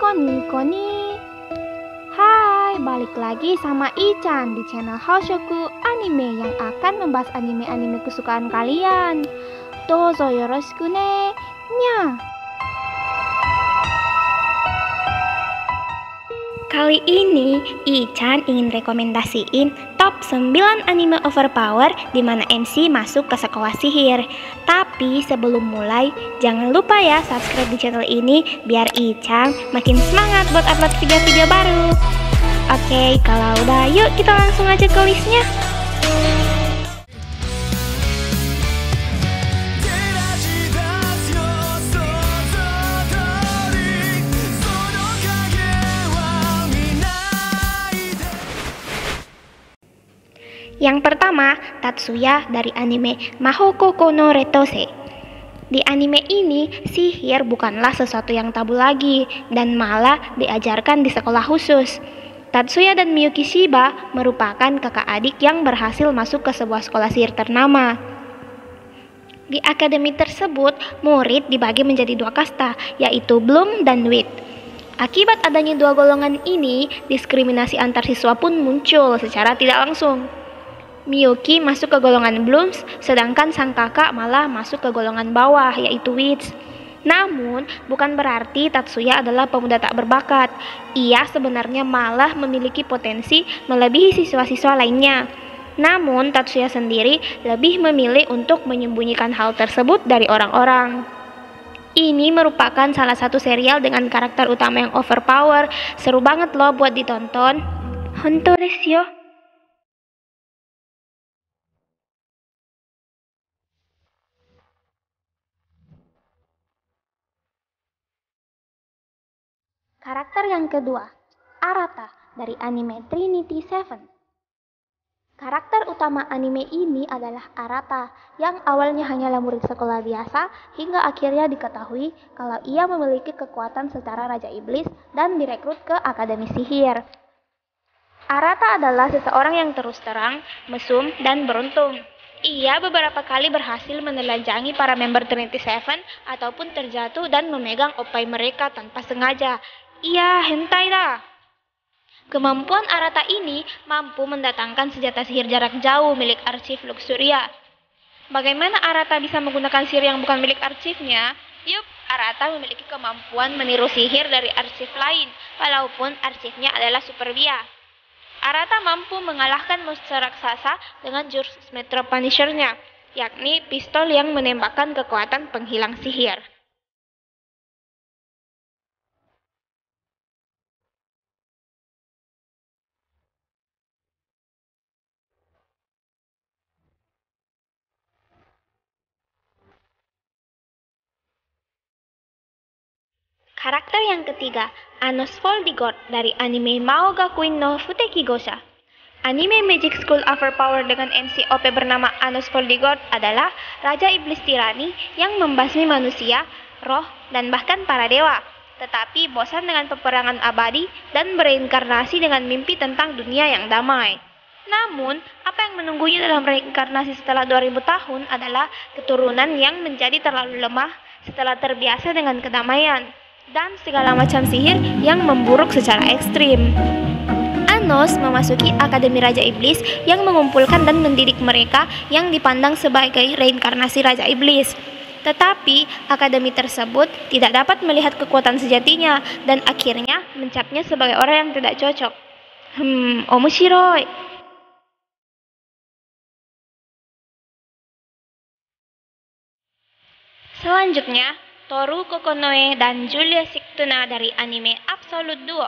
Niko Niko ni. Hai, balik lagi sama Ichan di channel Haoshoku Anime yang akan membahas anime-anime kesukaan kalian. Dozo yoroshiku ne. Nya. Kali ini Ichan ingin rekomendasiin top 9 anime overpower di mana MC masuk ke sekolah sihir. Tapi sebelum mulai, jangan lupa ya subscribe di channel ini biar Ichan makin semangat buat upload video-video baru. Oke, kalau udah yuk kita langsung aja ke listnya. Yang pertama, Tatsuya dari anime Mahoukou no Retose. Di anime ini, sihir bukanlah sesuatu yang tabu lagi dan malah diajarkan di sekolah khusus. Tatsuya dan Miyuki Shiba merupakan kakak adik yang berhasil masuk ke sebuah sekolah sihir ternama. Di akademi tersebut, murid dibagi menjadi dua kasta, yaitu Bloom dan Wit. Akibat adanya dua golongan ini, diskriminasi antar siswa pun muncul secara tidak langsung. Miyuki masuk ke golongan Blooms, sedangkan sang kakak malah masuk ke golongan bawah, yaitu Wits. Namun, bukan berarti Tatsuya adalah pemuda tak berbakat. Ia sebenarnya malah memiliki potensi melebihi siswa-siswa lainnya. Namun, Tatsuya sendiri lebih memilih untuk menyembunyikan hal tersebut dari orang-orang. Ini merupakan salah satu serial dengan karakter utama yang overpower. Seru banget loh buat ditonton. Hontou desu yo. Karakter yang kedua, Arata dari anime Trinity Seven. Karakter utama anime ini adalah Arata yang awalnya hanyalah murid sekolah biasa hingga akhirnya diketahui kalau ia memiliki kekuatan secara Raja Iblis dan direkrut ke Akademi Sihir. Arata adalah seseorang yang terus terang, mesum, dan beruntung. Ia beberapa kali berhasil menelanjangi para member Trinity Seven ataupun terjatuh dan memegang opai mereka tanpa sengaja. Iya, hentai dah. Kemampuan Arata ini mampu mendatangkan senjata sihir jarak jauh milik arsip Luxuria. Bagaimana Arata bisa menggunakan sihir yang bukan milik arsipnya? Yup, Arata memiliki kemampuan meniru sihir dari arsip lain, walaupun arsipnya adalah super bias. Arata mampu mengalahkan monster raksasa dengan jurus Metro Punisher-nya, yakni pistol yang menembakkan kekuatan penghilang sihir. Karakter yang ketiga, Anos Voldigord dari anime Maogakuin no Futeki Gosha. Anime Magic School Overpower dengan MC OP bernama Anos Voldigord adalah Raja Iblis Tirani yang membasmi manusia, roh, dan bahkan para dewa. Tetapi bosan dengan peperangan abadi dan bereinkarnasi dengan mimpi tentang dunia yang damai. Namun, apa yang menunggunya dalam reinkarnasi setelah 2000 tahun adalah keturunan yang menjadi terlalu lemah setelah terbiasa dengan kedamaian dan segala macam sihir yang memburuk secara ekstrim. Anos memasuki Akademi Raja Iblis yang mengumpulkan dan mendidik mereka yang dipandang sebagai reinkarnasi Raja Iblis. Tetapi, akademi tersebut tidak dapat melihat kekuatan sejatinya dan akhirnya mencapnya sebagai orang yang tidak cocok. Omoshiroi. Selanjutnya, Toru Kokonoe dan Julia Siktuna dari anime Absolute Duo.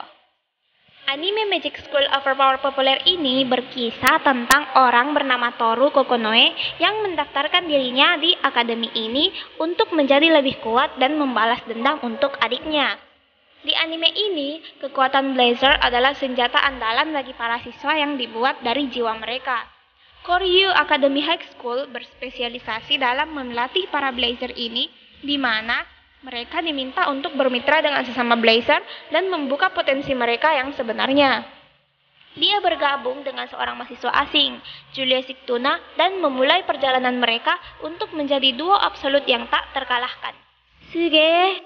Anime Magic School Overpower populer ini berkisah tentang orang bernama Toru Kokonoe yang mendaftarkan dirinya di akademi ini untuk menjadi lebih kuat dan membalas dendam untuk adiknya. Di anime ini, kekuatan Blazer adalah senjata andalan bagi para siswa yang dibuat dari jiwa mereka. Koryu Academy High School berspesialisasi dalam melatih para Blazer ini, di mana mereka diminta untuk bermitra dengan sesama Blazer dan membuka potensi mereka yang sebenarnya. Dia bergabung dengan seorang mahasiswa asing, Julia Siktuna, dan memulai perjalanan mereka untuk menjadi duo absolut yang tak terkalahkan. Suge!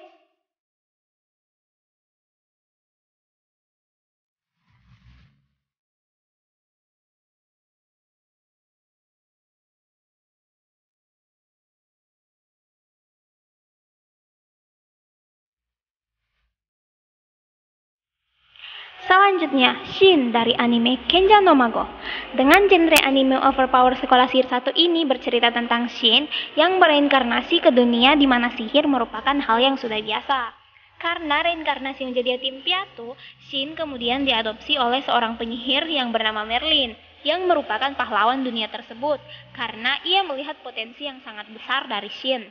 Selanjutnya, Shin dari anime Kenja no Mago. Dengan genre anime overpower sekolah sihir satu ini bercerita tentang Shin yang bereinkarnasi ke dunia di mana sihir merupakan hal yang sudah biasa. Karena reinkarnasi menjadi yatim piatu, Shin kemudian diadopsi oleh seorang penyihir yang bernama Merlin, yang merupakan pahlawan dunia tersebut, karena ia melihat potensi yang sangat besar dari Shin.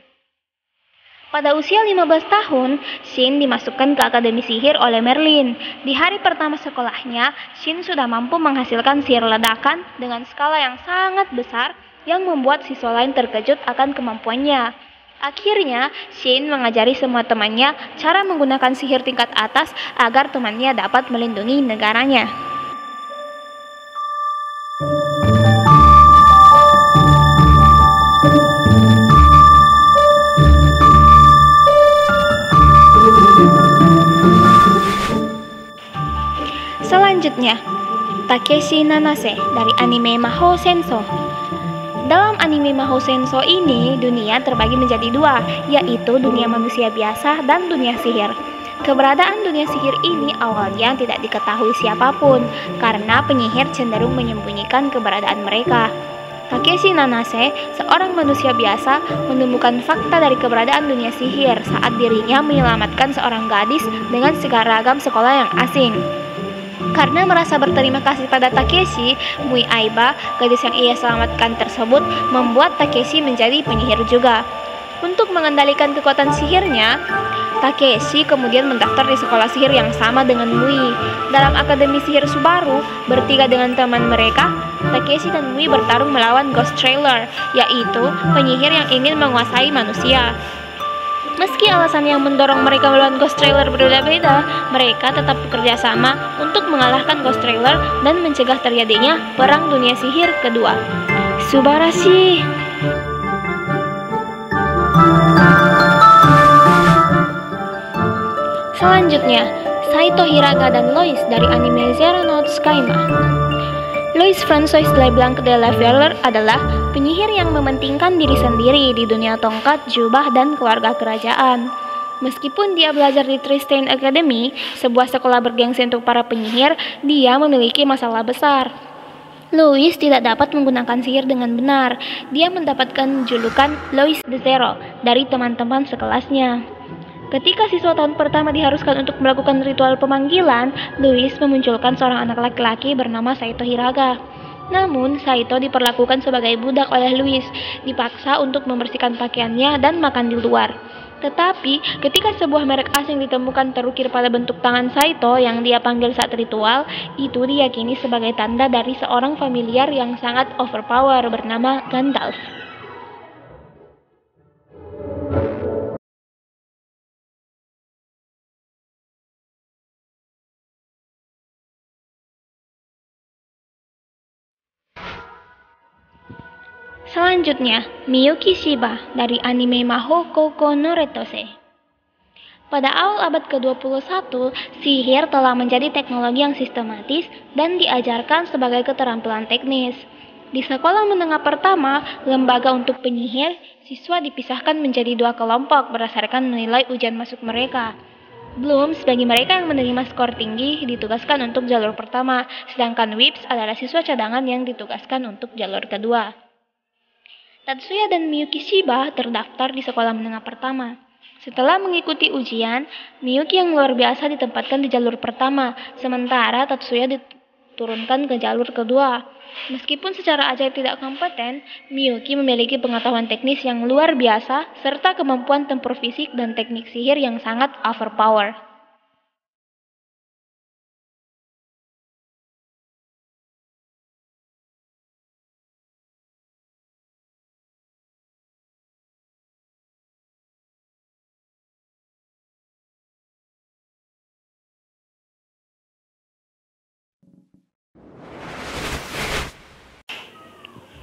Pada usia 15 tahun, Shin dimasukkan ke Akademi Sihir oleh Merlin. Di hari pertama sekolahnya, Shin sudah mampu menghasilkan sihir ledakan dengan skala yang sangat besar yang membuat siswa lain terkejut akan kemampuannya. Akhirnya, Shin mengajari semua temannya cara menggunakan sihir tingkat atas agar temannya dapat melindungi negaranya. Selanjutnya, Takeshi Nanase dari anime Mahou Senso. Dalam anime Mahou Senso ini, dunia terbagi menjadi dua, yaitu dunia manusia biasa dan dunia sihir. Keberadaan dunia sihir ini awalnya tidak diketahui siapapun, karena penyihir cenderung menyembunyikan keberadaan mereka. Takeshi Nanase, seorang manusia biasa, menemukan fakta dari keberadaan dunia sihir saat dirinya menyelamatkan seorang gadis dengan seragam sekolah yang asing. Karena merasa berterima kasih pada Takeshi, Mui Aiba, gadis yang ia selamatkan tersebut, membuat Takeshi menjadi penyihir juga. Untuk mengendalikan kekuatan sihirnya, Takeshi kemudian mendaftar di sekolah sihir yang sama dengan Mui. Dalam Akademi Sihir Subaru, bertiga dengan teman mereka, Takeshi dan Mui bertarung melawan Ghost Trailer, yaitu penyihir yang ingin menguasai manusia. Meski alasan yang mendorong mereka melawan Ghost Trailer berbeda-beda, mereka tetap bekerja sama untuk mengalahkan Ghost Trailer dan mencegah terjadinya perang dunia sihir kedua. Subarashi! Selanjutnya, Saito Hiraga dan Lois dari anime Zero Note Skyma. Lois Francois LeBlanc de la Valeur adalah penyihir yang mementingkan diri sendiri di dunia tongkat, jubah, dan keluarga kerajaan. Meskipun dia belajar di Tristane Academy, sebuah sekolah bergengsi untuk para penyihir, dia memiliki masalah besar. Lois tidak dapat menggunakan sihir dengan benar. Dia mendapatkan julukan Lois the Zero dari teman-teman sekelasnya. Ketika siswa tahun pertama diharuskan untuk melakukan ritual pemanggilan, Lois memunculkan seorang anak laki-laki bernama Saito Hiraga. Namun, Saito diperlakukan sebagai budak oleh Lois, dipaksa untuk membersihkan pakaiannya dan makan di luar. Tetapi, ketika sebuah merek asing ditemukan terukir pada bentuk tangan Saito yang dia panggil saat ritual, itu diyakini sebagai tanda dari seorang familiar yang sangat overpower bernama Gandalf. Selanjutnya, Miyuki Shiba dari anime Mahou Koukou no Retose. Pada awal abad ke-21, sihir telah menjadi teknologi yang sistematis dan diajarkan sebagai keterampilan teknis. Di sekolah menengah pertama, lembaga untuk penyihir, siswa dipisahkan menjadi dua kelompok berdasarkan nilai ujian masuk mereka. Blooms bagi mereka yang menerima skor tinggi ditugaskan untuk jalur pertama, sedangkan Whips adalah siswa cadangan yang ditugaskan untuk jalur kedua. Tatsuya dan Miyuki Shiba terdaftar di sekolah menengah pertama. Setelah mengikuti ujian, Miyuki yang luar biasa ditempatkan di jalur pertama, sementara Tatsuya diturunkan ke jalur kedua. Meskipun secara ajaib tidak kompeten, Miyuki memiliki pengetahuan teknis yang luar biasa serta kemampuan tempur fisik dan teknik sihir yang sangat overpower.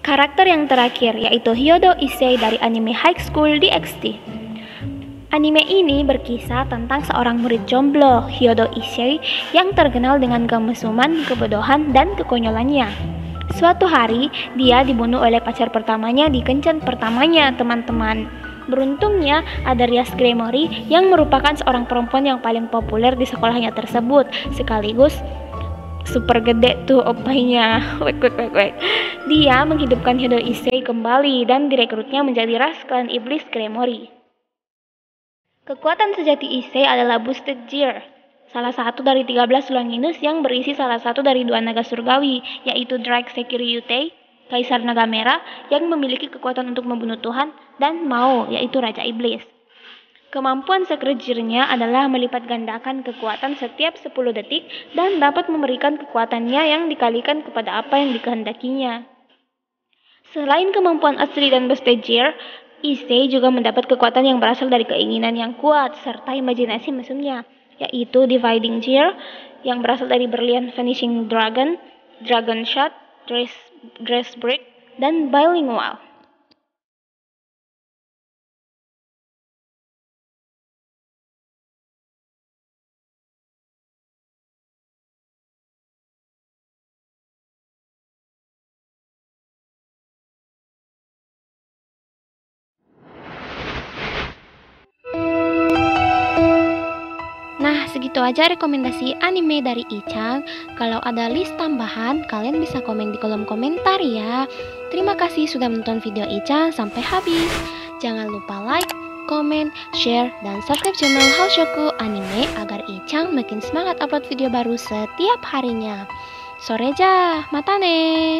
Karakter yang terakhir yaitu Hyodo Issei dari anime High School DxD. Anime ini berkisah tentang seorang murid jomblo, Hyodo Issei, yang terkenal dengan kemesuman, kebodohan, dan kekonyolannya. Suatu hari, dia dibunuh oleh pacar pertamanya di kencan pertamanya, teman-teman. Beruntungnya, ada Rias Gremory yang merupakan seorang perempuan yang paling populer di sekolahnya tersebut, sekaligus super gede tuh opainya. Wek. Dia menghidupkan Hyodo Issei kembali dan direkrutnya menjadi ras klan iblis Gremory. Kekuatan sejati Issei adalah Boosted Gear, salah satu dari 13 Longinus yang berisi salah satu dari dua naga surgawi, yaitu Drake Sekiryutei, Kaisar Naga Merah, yang memiliki kekuatan untuk membunuh Tuhan, dan Mao, yaitu Raja Iblis. Kemampuan Secret Gear-nya adalah melipat gandakan kekuatan setiap 10 detik dan dapat memberikan kekuatannya yang dikalikan kepada apa yang dikehendakinya. Selain kemampuan asli dan Boosted Gear, Issei juga mendapat kekuatan yang berasal dari keinginan yang kuat serta imajinasi musuhnya, yaitu Dividing Gear yang berasal dari berlian Vanishing Dragon, Dragon Shot, Grace Break, dan Boiling Wall. Nah, segitu aja rekomendasi anime dari Ichang. Kalau ada list tambahan, kalian bisa komen di kolom komentar ya. Terima kasih sudah menonton video Ichang sampai habis. Jangan lupa like, komen, share, dan subscribe channel Haoshoku Anime agar Ichang makin semangat upload video baru setiap harinya. Soreja, mata ne!